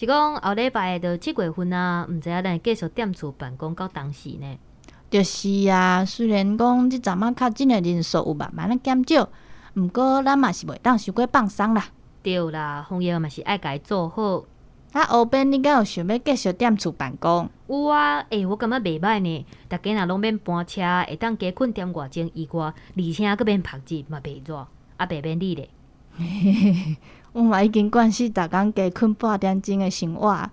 是讲后礼拜就7月份啊，毋知影咱会继续踮厝办公到当时呢？就是啊，虽然讲即阵仔较真诶人数有慢慢减少，毋过咱嘛是袂当伤过放松啦。对啦，防疫嘛是爱家做好。啊，后边你敢有想要继续踮厝办公？有啊，我感觉袂歹呢。大家若拢免搬车，会当加困踮外间以外，而且佫免晒日，嘛袂热，啊袂免你咧。我嘛已经惯死逐工加困8点钟诶生活，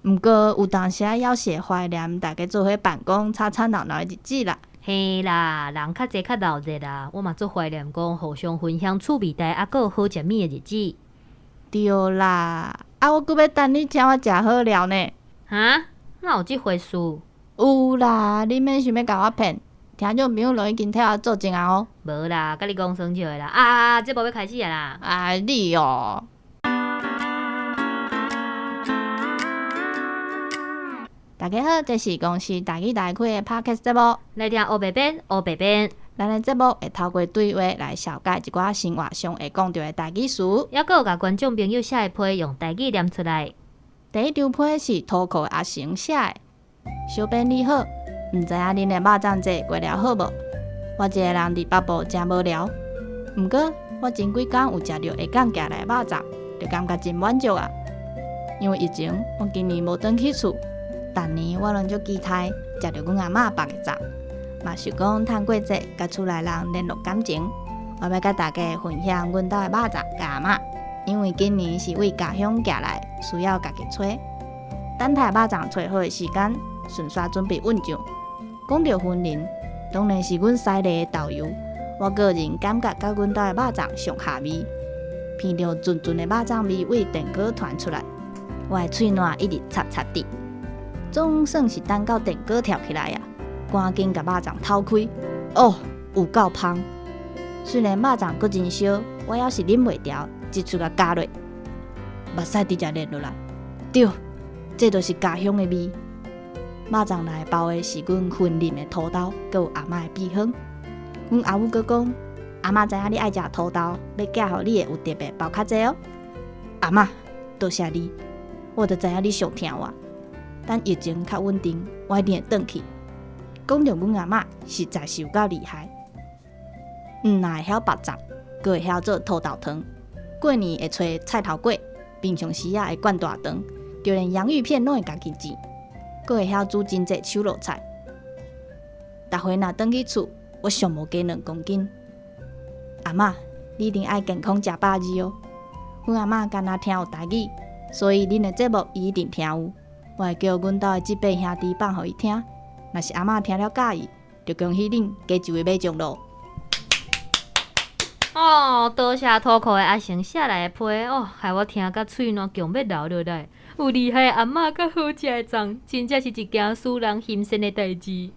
毋过有当时还是会怀念大家做伙办公、吵吵闹闹诶日子啦。嘿啦，人较济较闹热啦，我嘛足怀念讲互相分享趣味代，啊，有好食物诶日子。对啦，啊，我阁要等你请我食好料呢。哈？哪有即回事？有啦，你免想要甲我骗，听众朋友都已经替我做证啊哦。无啦，甲你讲生笑诶啦。啊，这无要开始啊啦。啊，你哦。大家好，这是公司大起大开的 Podcast 节目。来听黑白边，黑白边。咱的节目会透过对话来小解一寡生活上会讲到的台语词，抑佫有甲观众朋友写的批用台语念出来。第一张批是土库阿成写的。小编你好，毋知影恁的肉粽节过了好无？我一个人伫北部真无聊，毋过我前几工有食到会港寄来的肉粽，就感觉真满足啊。因为疫情，我今年无转去厝，逐年我拢足期待食到阮阿嬷包的粽，嘛是讲趁过节甲厝内人联络感情。我要甲大家分享阮兜的肉粽甲阿嬷，因为今年是为家乡寄来，需要家己炊。等待肉粽炊好的时间，顺续准备อุ่酱。讲到婚龄，当然是阮师弟的豆油。我个人感觉甲阮兜的肉粽上下味，闻到纯纯的肉粽味为电锅传出来，我的喙烂一直插插的。总算是等到电锅跳起来啊！赶紧甲肉粽偷开，哦，有够香！虽然肉粽阁真烧，我要是忍袂牢，一喙甲加落，目屎直接流落来。对，这就是家乡的味。肉粽内包的是阮婚啉的土豆，阁有阿嬷的秘方。阮阿母阁讲，阿嬷知影你爱食土豆，要寄互你的有特别包较济哦。阿嬷，多谢你，我就知影你上疼我。等疫情较稳定，我一定会转去。讲到阮阿嬷，实在是有够厉害。若会晓包粽，阁会晓做土豆汤。过年会炊菜头粿，平常时会灌大肠，就连洋芋片拢会家己煎。阁会晓煮真济手路菜。逐回若转去厝，我上无加2公斤。阿嬷，你一定爱健康食饱字哦。阮阿嬷敢若听有台语，所以恁的节目伊一定听有。我会叫阮兜的即8兄弟放互伊听，若是阿嬷听了介意，就恭喜恁加一位买奖咯。哦，多谢土库的阿成写来的批哦，害我听甲喙烂强要流落来。有厉害的阿嬷甲好食的粽，真正是一件使人心酸的代志。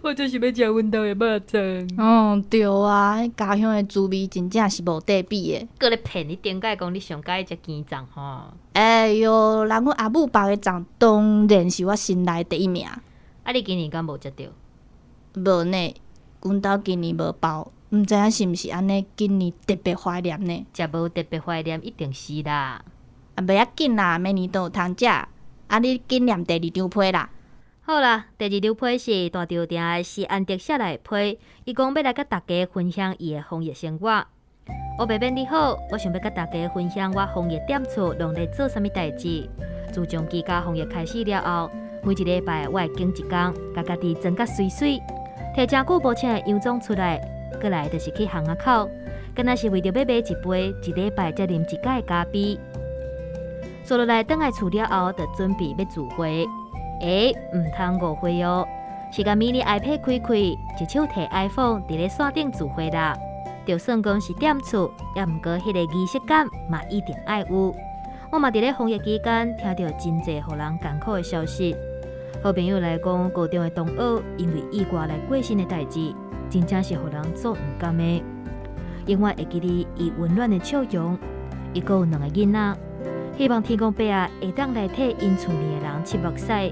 我就是要食阮兜的肉粽。对啊，家乡的滋味真正是无得比的。搁咧骗你顶解讲你上喜欢食鸡粽吼？哎哟，人阮阿母包的粽当然是我心内第一名。啊，你今年敢无食到？无呢，阮兜今年无包，毋知影是毋是安尼，今年特别怀念呢？食无特别怀念，一定是啦。啊，袂要紧啦，明年都有通食。啊，你紧念第2张批啦。好啦，第2张批是大条定的是安迪写来的批，伊讲要来甲大家分享伊的防疫生活。黑白边你好，我想要甲大家分享我防疫踮厝拢在做啥物代志。自从居家防疫开始了后，每一礼拜我会经一工，甲家己装甲水水，摕真久无穿的洋装出来，过来就是去巷仔口，敢若是为着要买一杯一礼拜才啉一届的咖啡。坐落来，等来厝了后，就准备要自会。毋通误会哦，是甲 mini iPad 开，一手摕 iPhone 伫咧线顶自会啦。就算讲是踮厝，也毋过迄个仪式感嘛一定爱有。我嘛伫咧防疫期间，听到真侪互人艰苦的消息。好朋友来讲，高中的同学因为意外来过身的代志，真正是互人做毋甘的。永远会记得伊温暖的笑容，伊阁有2个囡仔。希望天公伯啊会当来替因厝里的人7目屎，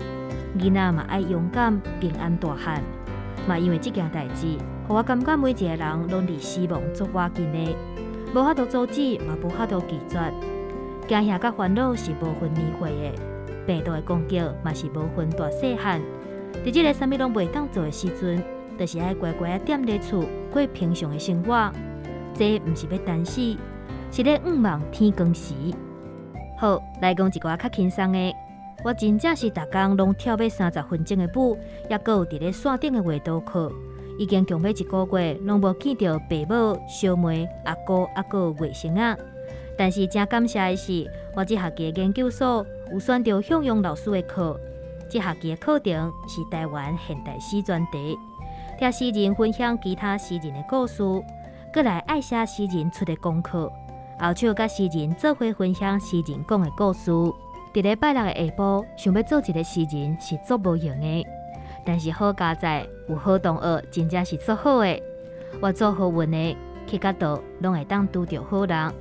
囡仔嘛爱勇敢平安大汉。嘛因为这件代志，互我感觉每一个人拢离死亡足瓦近的，无法度阻止，嘛无法度拒绝。惊吓甲烦恼是无分年岁的，病毒的攻击嘛是无分大细汉。伫即个啥物拢袂当做的时阵，就是爱乖乖踮咧厝过平常的生活。这毋是要等死，是咧望天光时。好，来讲一寡较轻松的。我真正是逐工拢跳要30分钟的舞，也搁有伫咧线顶的画图课，已经强要1个月，拢无见到爸母、小妹、阿哥、有外甥仔。但是真感谢的是，我这学期的研究所有选到向阳老师的课。这学期的课程是台湾现代诗专题，听诗人分享其他诗人的故事，搁来爱写诗人出的功课，后手甲诗人做伙分享诗人讲的故事。伫咧拜六的下晡，想要做一个诗人是足无用的，但是好佳在有好同学，真正是足好的。我做好运的，去到倒拢会当拄着好人。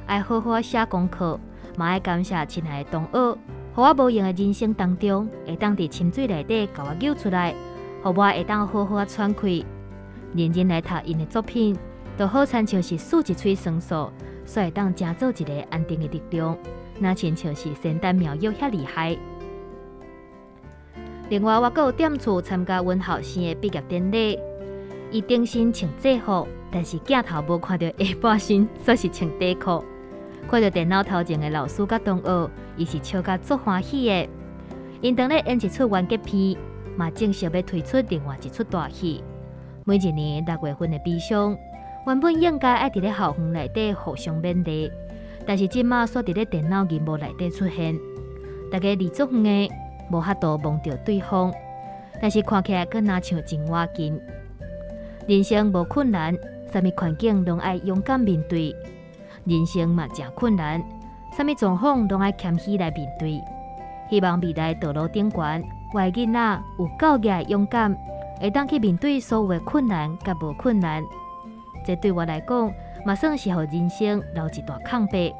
爱好好写功课，嘛爱感谢亲爱的同学，互我无用的人生当中，会当伫深水内底甲我救出来，互我会当好好喘气。认真来读因的作品，就好亲像是漱一喙酸素，所以会当成做一个安定的力量，那亲像是仙丹妙药遐厉害。另外，我阁有踮厝参加阮后生的毕业典礼，伊顶身穿制服，但是镜头无看到下半身，所以是穿短裤。看到电脑头前的老师甲同学，伊是笑甲足欢喜的。因当咧演一出完结篇，嘛正式要推出另外一出大戏。每一年6月份的悲伤，原本应该爱伫咧校园内底互相勉励，但是即马煞伫咧电脑荧幕内底出现，大家离足远的，无法度望到对方，但是看起来敢若像真瓦近。人生无困难，啥物环境拢爱勇敢面对。人生嘛真困难，啥物状况拢爱谦虚来面对。希望未来道路顶悬，我的囡仔有够硬勇敢，会当去面对所有的困难甲无困难。这对我来讲，嘛算是互人生留一段空白，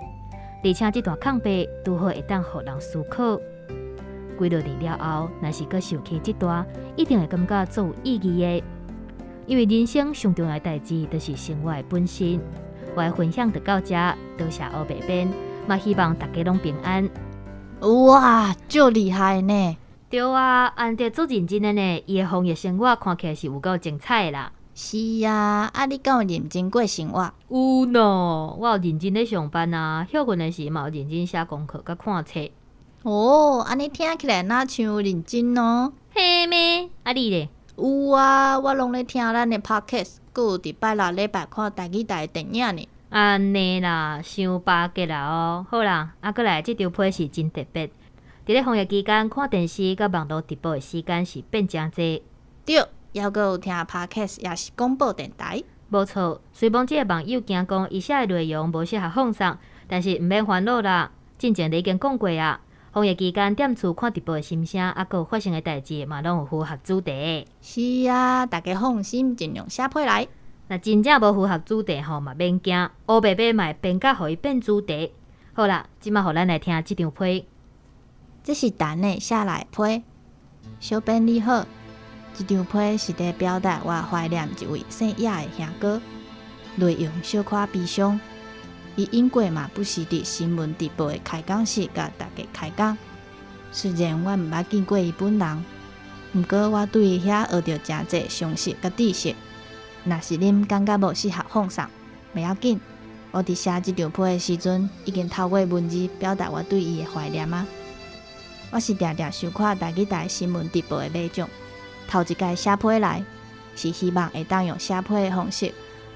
而且这段空白拄好会当互人思考。几多年了后，若是搁想起这段，一定会感觉足有意义的。因为人生上重要的代志，就是生活的本身。我的分享就到这，多谢黑白边，嘛希望大家拢平安。哇，足厉害呢！对啊，安迪足认真的呢，伊的防疫生活看起来是有够精彩的啦。是啊，你敢有认真过生活？有喏，我有认真咧上班啊，休困的时嘛有认真写功课甲看册。哦，安尼听起来哪像有认真哦？嘿咩？啊你咧？有啊，我拢咧听咱的 podcast， 佮有伫拜六礼拜看台语台的电影呢。安尼啦，伤巴结啦哦。好啦，过来这张批是真特别。伫咧防疫期间，看电视甲网络直播的时间是变真济。对，还佮有听 podcast， 也是广播电台。无错，虽然这个网友惊讲以下的内容无适合放送，但是毋免烦恼啦。之前已经讲过啊。防疫期间踮厝看直播的心声，佮有发生的代志嘛，拢有符合主题。是啊，大家放心，尽量写批来。若真正无符合主题吼，嘛免惊，黑白白嘛变甲互伊变主题。好啦，即马互咱来听这张批。这是陈的写来的批。小编你好，这张批是在表达我怀念一位姓叶的兄哥，内容小可悲伤。伊因过嘛不时伫新闻直播的开讲室甲大家开讲。虽然我毋捌见过伊本人，毋过我对伊遐学到真侪常识甲知识。若是恁感觉无适合放送，袂要紧。我伫写这张批的时阵，已经透过文字表达我对伊的怀念啊。我是常常收看台语台新闻直播的马总，头一届写批来，是希望会当用写批的方式。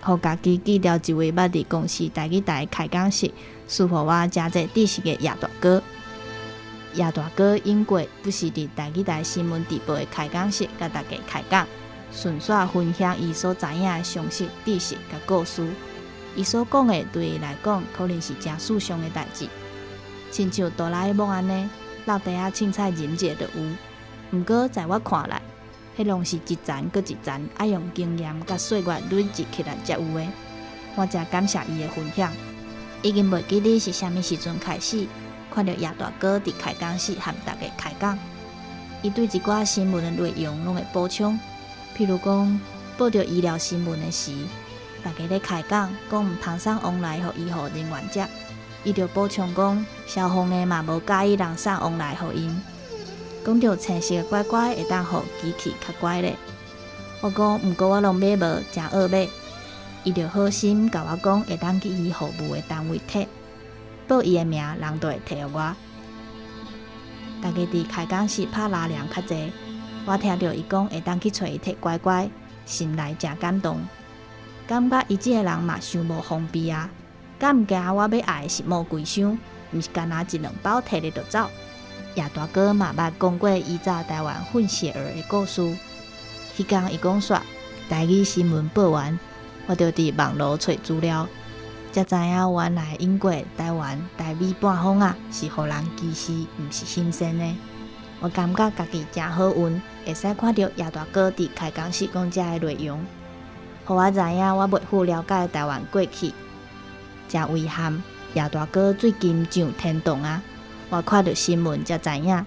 互家己记牢一位捌伫公司台语台开讲室，赐予我真侪知识的叶大哥。叶大哥因过不时伫台语台新闻直播的开讲室，甲大家开讲，顺续分享伊所知影的常识、知识甲故事。伊所讲的对伊来讲，可能是真事上的代志，亲像哆啦 A 梦安尼，落地啊凊彩忍者就有。毋过在我看来，迄拢是一层搁一层，爱用经验甲岁月累积起来才有的。我真感谢伊的分享。已经袂记得是啥物时阵开始，看到叶大哥伫开讲室和大家开讲，伊对一寡新闻的内容拢会补充。譬如讲，报着医疗新闻的时，大家咧开讲，讲毋通送往来互医护人员接，伊就补充讲，消防的嘛无介意人送往来互因，讲着青色的乖乖会当互机器较乖咧。我讲，毋过我拢买无真恶买，伊就好心甲我讲，会当去伊服务的单位摕，报伊的名，人就会摕互我。大家伫开讲时拍拉梁较济，我听到伊讲会当去找伊摕乖乖，心内真感动，感觉伊即个人嘛伤无方便啊。敢毋惊我要爱的是魔鬼箱，毋是干那一两包摕咧就走。叶大哥嘛捌讲过以早台湾混血儿的故事。迄天伊讲说，台语新闻报完，我就伫网络找资料，才知影原来英国、台湾、台美半方啊是互人歧视，毋是新鲜的。我感觉家己真好运，会使看到叶大哥伫开讲时讲遮的内容，互我知影我袂赴了解台湾过去。真遗憾，叶大哥最近上天堂啊！我看到新闻才知影。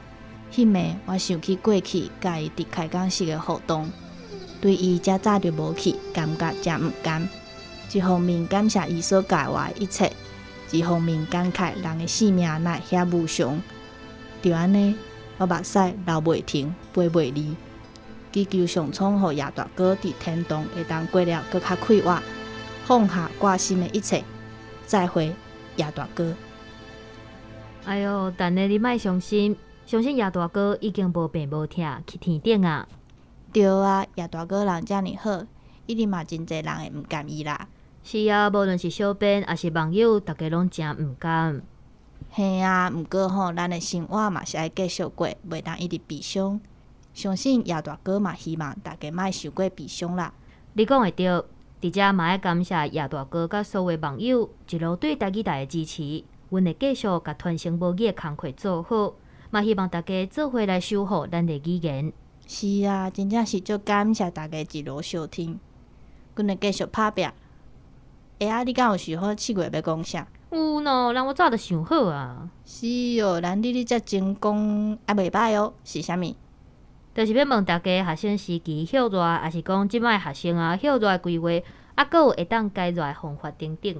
迄暝我想起过去甲伊伫开讲时的互动，对伊遮早就无去，感觉真毋甘。一方面感谢伊所教我的一切，一方面感慨人的性命哪会遐无常。就安尼，我目屎流袂停，飞袂离。祈求上苍，互叶大哥伫天堂会当过了搁较快活，放下挂心的一切。再会，叶大哥。哎哟，等下你莫伤心，相信叶大哥已经无病无痛去天顶啊。对啊，叶大哥人遮尔好，一定嘛真侪人会毋甘伊啦。是啊，无论是小编还是网友，大家拢真毋甘。嘿啊，毋过吼，咱的生活嘛是爱继续过，袂当一直悲伤。相信叶大哥嘛希望大家莫受过悲伤啦。你讲会对。伫遮嘛爱感谢叶大哥甲所有网友一路对台语台的支持，阮会继续甲传承母语的工课做好，嘛希望大家做伙来守护咱的语言。是啊，真正是足感谢大家一路收听，阮会继续拍拼。你敢有想好7月要讲啥？有喏，人我早就想好啊。是哦，咱你遮真讲还袂歹哦，是啥物？就是要问大家学生时期休热，还是讲即摆学生啊休热的规划，阁有会当解热的方法等等。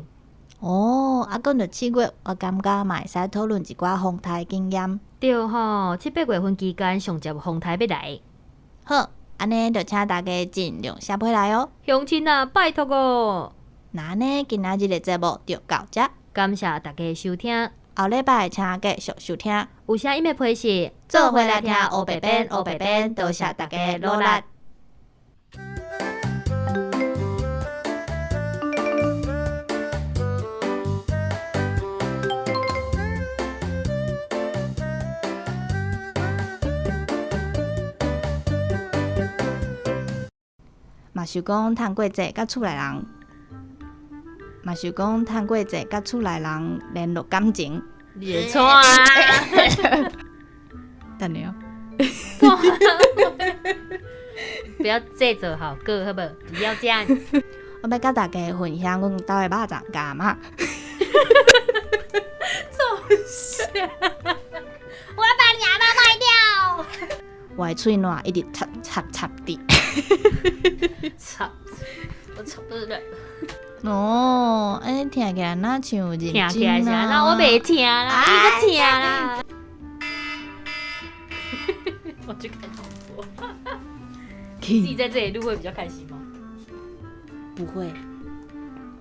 哦，讲到7月，我感觉嘛会使讨论一寡风台经验。对吼，7、8月份期间上接风台要来。好，安尼就请大家尽量写回来哦。乡亲啊，拜托哦！那呢，今仔日的节目就到这，感谢大家的收听。后礼拜请继续收听。有啥音乐配饰，做伙来听黑白边，黑白边，多谢大家努力。嘛想讲趁过节甲厝内人，嘛想讲趁过节甲厝内人联络感情。你错啊！等你哦。不要制作好歌，好不好？不要这样。我要甲大家分享阮兜的肉粽甲嘛。臭死！我要把你牙毛卖掉。我的喙烂一直插的。操！我操！哦，听起来哪像认真啊？听起来是那我袂听啦，你搁听啦。我就开始说，自己在这里录会比较开心吗？不会。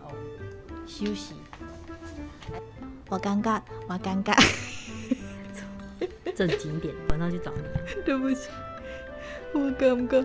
哦，休息。我尴尬。正经点，晚上去找你。对不起，我尴尬。